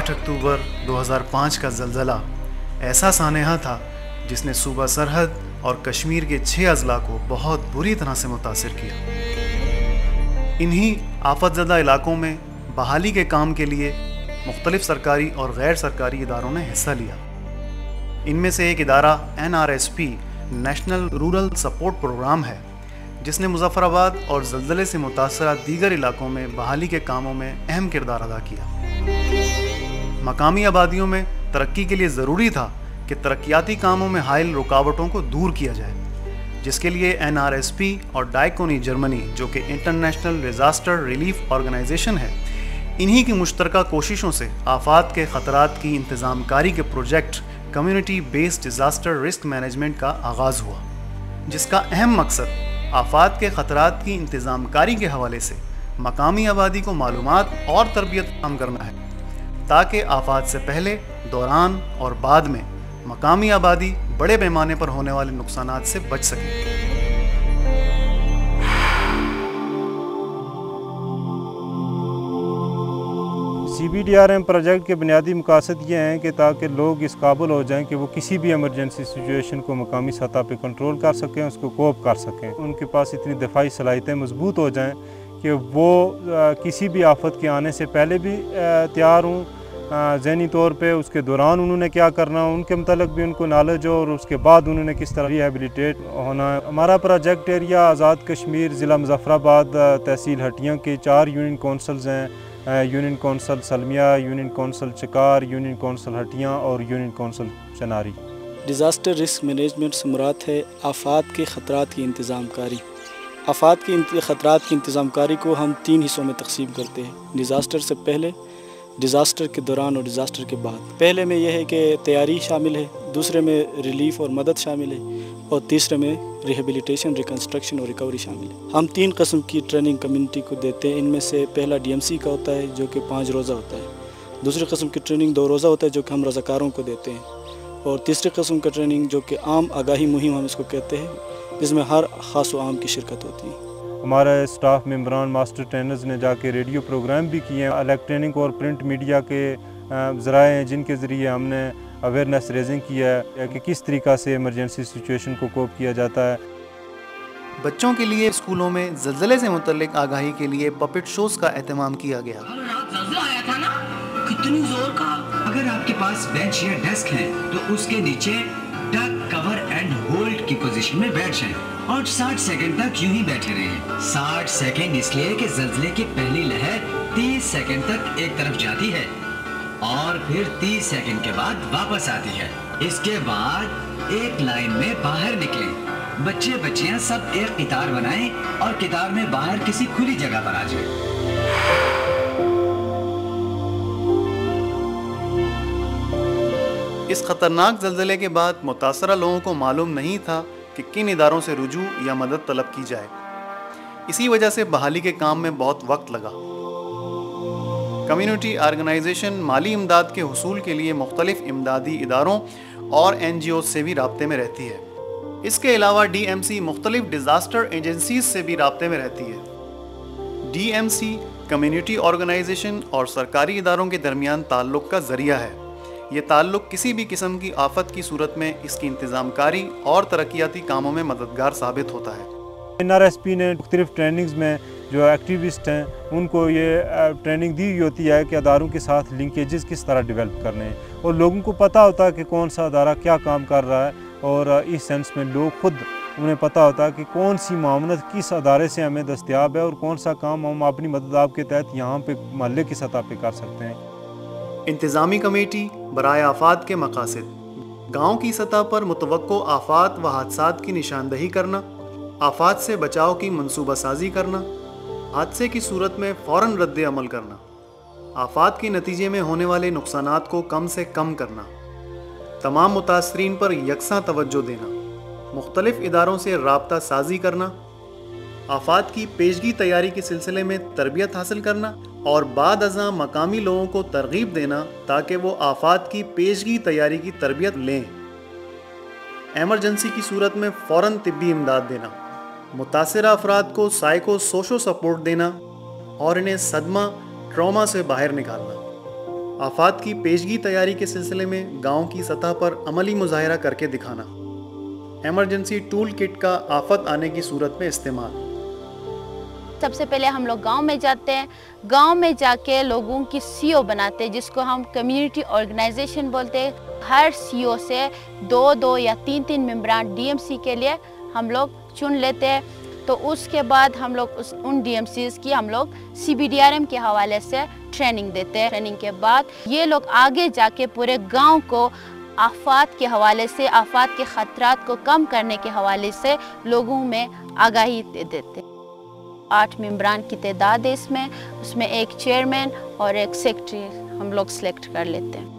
8 अक्टूबर 2005 का ज़लज़ला ऐसा सानेहा था जिसने सूबा सरहद और कश्मीर के 6 अजला को बहुत बुरी तरह से मुतासिर किया। इन्हीं आफतज़दा इलाकों में बहाली के काम के लिए मुख्तलिफ सरकारी और गैर सरकारी इदारों ने हिस्सा लिया। इनमें से एक इदारा NRSP national rural support programme है, जिसने मुज़फ़्फ़राबाद और ज़लज़ले से मुतासरा दीगर इलाकों में बहाली के कामों में अहम किरदार अदा किया। मकामी आबादियों में तरक्की के लिए ज़रूरी था कि तरक्याती कामों में हाइल रुकावटों को दूर किया जाए, जिसके लिए NRSP और डाइकोनी जर्मनी, जो कि इंटरनेशनल डिज़ास्टर रिलीफ ऑर्गेनाइजेशन है, इन्हीं की मुश्तरका कोशिशों से आफात के ख़तरात की इंतज़ामकारी के project community based disaster risk management का आगाज़ हुआ, जिसका अहम मकसद आफात के ख़तरात की इंतज़ामकारी के हवाले से मकामी आबादी को मालूमात और तरबियत फराहम करना है, ताकि आफात से पहले, दौरान और बाद में मकामी आबादी बड़े पैमाने पर होने वाले नुकसानात से बच सके। CBDRM प्रोजेक्ट के बुनियादी मकासद ये हैं कि ताकि लोग इस काबिल हो जाएं कि वो किसी भी एमरजेंसी सिचुएशन को मकामी सतह पे कंट्रोल कर सकें, उसको कोप कर सकें, उनके पास इतनी दफाई सलाहियतें मजबूत हो जाएं कि वो किसी भी आफत के आने से पहले भी तैयार हों, ज़हनी तौर पे उसके दौरान उन्होंने क्या करना, उनके मतलब भी उनको नॉलेज हो, और उसके बाद उन्होंने किस तरह रिहेबिलिटेट होना है। हमारा प्रोजेक्ट एरिया आज़ाद कश्मीर, ज़िला मुज़फ़्फ़राबाद, तहसील हटियाँ के 4 यूनियन कौंसल्स हैं, union council Salmia, union council Chakar, union council Hattian और union council Chanari. Disaster risk management से मुराद है आफात के ख़तरात की इंतज़ामकारी। आफात के ख़तरात की इंतज़ामकारी को हम 3 हिस्सों में तक़सीम करते हैं: डिज़ास्टर से पहले, डिज़ास्टर के दौरान और डिज़ास्टर के बाद। पहले में यह है कि तैयारी शामिल है, दूसरे में रिलीफ और मदद शामिल है, और तीसरे में रिहेबिलिटेशन, रिकन्स्ट्रक्शन और रिकवरी शामिल है। हम 3 किस्म की ट्रेनिंग कम्युनिटी को देते हैं। इनमें से पहला DMC का होता है, जो कि 5 रोज़ा होता है। दूसरी किस्म की ट्रेनिंग 2 रोज़ा होता है, जो कि हम रज़ाकारों को देते हैं। और तीसरी किस्म का ट्रेनिंग, जो कि आम आगाही मुहिम हम इसको कहते हैं, जिसमें हर ख़ास व आम की शिरकत होती है। हमारे स्टाफ मेंबरान, मास्टर ट्रेनर्स ने जाके रेडियो प्रोग्राम भी किए हैं, इलेक्ट्रॉनिक और प्रिंट मीडिया के ज़राए हैं जिनके ज़रिए हमने अवेयरनेस रेजिंग किया है कि किस तरीक़ा से इमरजेंसी सिचुएशन को कोप किया जाता है। बच्चों के लिए स्कूलों में ज़लज़ले से मुतल्लिक आगाही के लिए पपेट शोज़ का एहतमाम किया गया। ज़लज़ला आया था ना, कितनी ज़ोर का। अगर आपके पास बेंच या डेस्क है तो उसके नीचे डक, कवर एंड होल्ड की पोजीशन में बैठ जाएं और 60 सेकंड तक यूं ही बैठे रहें। 60 सेकंड इसलिए कि ज़लज़ले की पहली लहर 30 सेकंड तक एक तरफ जाती है और फिर 30 सेकंड के बाद वापस आती है। इसके बाद एक लाइन में बाहर निकलें। बच्चे बच्चियां सब एक कितार बनाएं और कितार में बाहर किसी खुली जगह पर आ जाएं। इस ख़तरनाक ज़लज़ले के बाद मुतासरा लोगों को मालूम नहीं था कि किन इदारों से रुजू या मदद तलब की जाए। इसी वजह से बहाली के काम में बहुत वक्त लगा। कम्युनिटी ऑर्गेनाइजेशन माली इमदाद के हुसूल के लिए मुख्तलिफ इमदादी इदारों और NGO से भी राब्ते में रहती है। इसके अलावा DMC मुख्तलिफ डिज़ास्टर एजेंसीज से भी राब्ते में रहती है। DMC कम्युनिटी ऑर्गेनाइजेशन और सरकारी इदारों के दरमियान ताल्लुक़ का ज़रिया है। ये ताल्लुक़ किसी भी किस्म की आफत की सूरत में इसकी इंतज़ामकारी और तरक्याती कामों में मददगार साबित होता है। NRSP ने मुख्तलिफ ट्रेनिंग्स में जो एक्टिविस्ट हैं उनको ये ट्रेनिंग दी होती है कि अदारों के साथ लिंकेजेस किस तरह डेवलप करने हैं, और लोगों को पता होता है कि कौन सा अदारा क्या काम कर रहा है, और इस सेंस में लोग खुद उन्हें पता होता है कि कौन सी मामलत किस अदारे से हमें दस्तयाब है और कौन सा काम हम अपनी मदद आपके तहत यहाँ पे महल्ले की सतह पे कर सकते हैं। इंतज़ामी कमेटी बराए आफात के मकासद: गाँव की सतह पर मुतवक्को आफात व हादसात की निशानदही करना, आफात से बचाव की मनसूबा साजी करना, हादसे की सूरत में फ़ौरन रद्द अमल करना, आफात के नतीजे में होने वाले नुकसानात को कम से कम करना, तमाम मुतासरीन पर यकसा तवज्जो देना, मुख्तलिफ इदारों से राब्ता साजी करना, आफात की पेशगी तैयारी के सिलसिले में तरबियत हासिल करना और बाद अज़ां मकामी लोगों को तरगीब देना ताकि वो आफात की पेशगी तैयारी की तरबियत लें। एमरजेंसी की सूरत में फ़ौरन तिब्बी इमदाद देना, मुतासिरा अफराद को साइको सोशो सपोर्ट देना और इन्हें सदमा ट्रॉमा से बाहर निकालना, आफात की पेशगी तैयारी के सिलसिले में गांव की सतह पर अमली मुजाहिरा करके दिखाना, एमरजेंसी टूल किट का आफत आने की सूरत में इस्तेमाल। सबसे पहले हम लोग गांव में जाते हैं, गांव में जाके लोगों की सीओ बनाते हैं, जिसको हम कम्युनिटी ऑर्गेनाइजेशन बोलते हैं। हर सीओ से 2-2 या 3-3 मेंबरान डीएमसी के लिए हम लोग चुन लेते हैं। तो उसके बाद हम लोग उन डीएमसीज की हम लोग CBDRM के हवाले से ट्रेनिंग देते हैं। ट्रेनिंग के बाद ये लोग आगे जाके पूरे गांव को आफात के हवाले से, आफात के ख़तरात को कम करने के हवाले से लोगों में आगाही दे देते हैं। 8 मेंबरान की तादाद है इसमें, उसमें एक चेयरमैन और एक सेक्रेटरी हम लोग सेलेक्ट कर लेते हैं।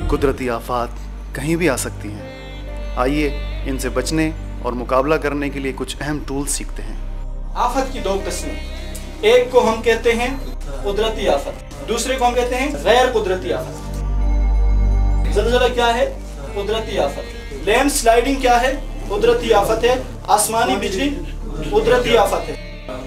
कुदरती आफात कहीं भी आ सकती हैं। आइए इनसे बचने और मुकाबला करने के लिए कुछ अहम टूल्स सीखते हैं। आफत की 2 किस्में, एक को हम कहते हैं कुदरती आफत, दूसरे को हम कहते हैं गैर कुदरती आफत। ज़लज़ला क्या है? कुदरती आफत। लैंड स्लाइडिंग क्या है? कुदरती आफत है। आसमानी बिजली कुदरती आफत है।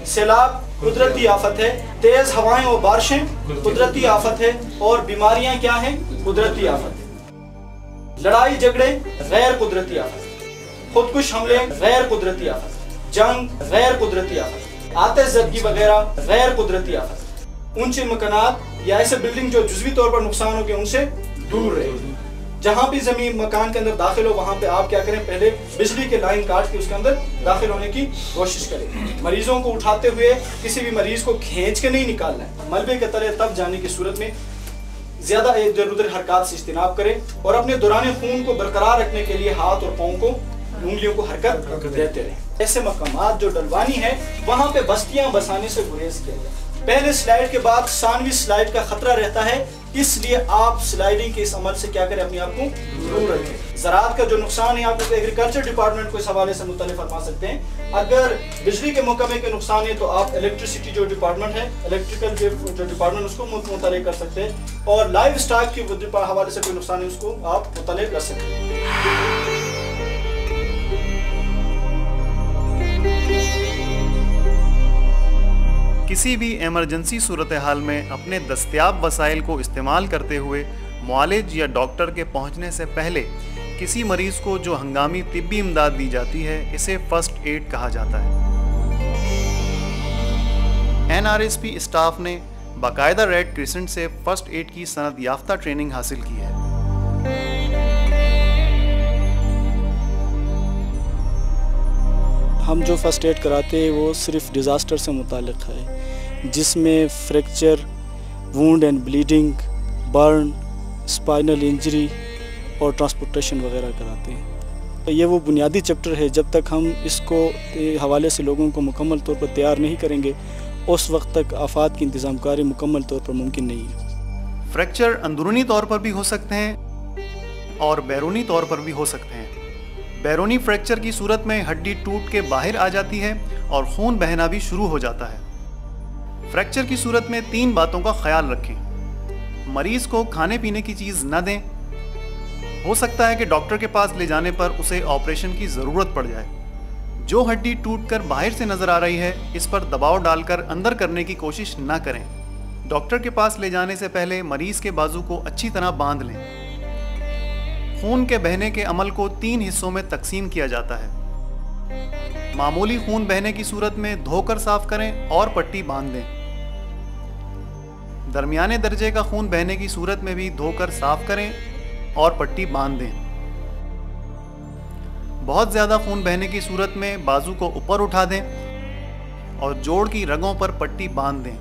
सैलाब कुदरती आफत है। तेज हवाएं और बारिशें कुदरती आफत है। और बीमारियां क्या हैं? कुदरती आफत है। लड़ाई झगड़े गैर कुदरती आफत। खुदकुश हमले गैर कुदरती आफत। जंग गैर कुदरती आफत। आतिशज़दगी वगैरह गैर कुदरती आफत। ऊंचे मकानात या ऐसे बिल्डिंग जो जुज़वी तौर पर नुकसान हो गए उनसे दूर रहे। जहाँ भी जमीन मकान के अंदर दाखिल हो वहाँ पे आप क्या करें, पहले बिजली के लाइन काट के उसके अंदर दाखिल होने की कोशिश करें। मरीजों को उठाते हुए किसी भी मरीज को खींच के नहीं निकालना है। मलबे के तले तब जाने की सूरत में ज्यादा इधर उधर हरकत से इज्तिनाब करें और अपने दौरान खून को बरकरार रखने के लिए हाथ और पाँव को, उंगलियों को हरकत देते रहें। ऐसे मकामात जो डलवानी है वहाँ पे बस्तियाँ बसाने से गुरेज किया जाए। पहले स्लाइड के बाद सानवी स्लाइड का खतरा रहता है, इसलिए आप स्लाइडिंग के इस अमल से क्या करें, अपने आप को दूर रखें। ज़राअत का जो नुकसान है आप एग्रीकल्चर डिपार्टमेंट को इस हवाले से मुतल्लिक़ फरमा सकते हैं। अगर बिजली के महकमे के नुकसान है तो आप इलेक्ट्रिसिटी जो डिपार्टमेंट है, इलेक्ट्रिकल जो डिपार्टमेंट उसको मुतल्लिक़ कर सकते हैं। और लाइव स्टॉक के हवाले से कोई नुकसान है उसको आप मुतल्लिक़ कर सकते हैं। किसी भी इमरजेंसी सूरत हाल में अपने दस्तयाब वसाइल को इस्तेमाल करते हुए मुआलिज या डॉक्टर के पहुंचने से पहले किसी मरीज़ को जो हंगामी तिब्बी इमदाद दी जाती है, इसे फर्स्ट एड कहा जाता है। NRSP स्टाफ ने बाकायदा रेड क्रिसेंट से फर्स्ट एड की सनद याफ्ता ट्रेनिंग हासिल की है। हम जो फर्स्ट एड कराते हैं वो सिर्फ डिज़ास्टर से मुताल्लिक़ है, जिसमें fracture, wound and bleeding, burn, spinal injury और ट्रांसपोर्टेशन वगैरह कराते हैं। ये वो बुनियादी चैप्टर है, जब तक हम इसको हवाले से लोगों को मुकम्मल तौर पर तैयार नहीं करेंगे उस वक्त तक आफात की इंतज़ाम कारी मुकम्मल तौर पर मुमकिन नहीं है। फ्रैक्चर अंदरूनी तौर पर भी हो सकते हैं और बैरूनी तौर पर भी हो सकते हैं। बैरूनी फ्रैक्चर की सूरत में हड्डी टूट के बाहर आ जाती है और खून बहना भी शुरू हो जाता है। फ्रैक्चर की सूरत में 3 बातों का ख्याल रखें। मरीज को खाने पीने की चीज़ न दें। हो सकता है कि डॉक्टर के पास ले जाने पर उसे ऑपरेशन की ज़रूरत पड़ जाए। जो हड्डी टूटकर बाहर से नज़र आ रही है, इस पर दबाव डालकर अंदर करने की कोशिश न करें। डॉक्टर के पास ले जाने से पहले मरीज़ के बाजू को अच्छी तरह बांध लें। खून के बहने के अमल को 3 हिस्सों में तकसीम किया जाता है। मामूली खून बहने की सूरत में धोकर साफ करें और पट्टी बांध दें। दरमियाने दर्जे का खून बहने की सूरत में भी धोकर साफ करें और पट्टी बांध दें। बहुत ज़्यादा खून बहने की सूरत में बाजू को ऊपर उठा दें और जोड़ की रगों पर पट्टी बांध दें।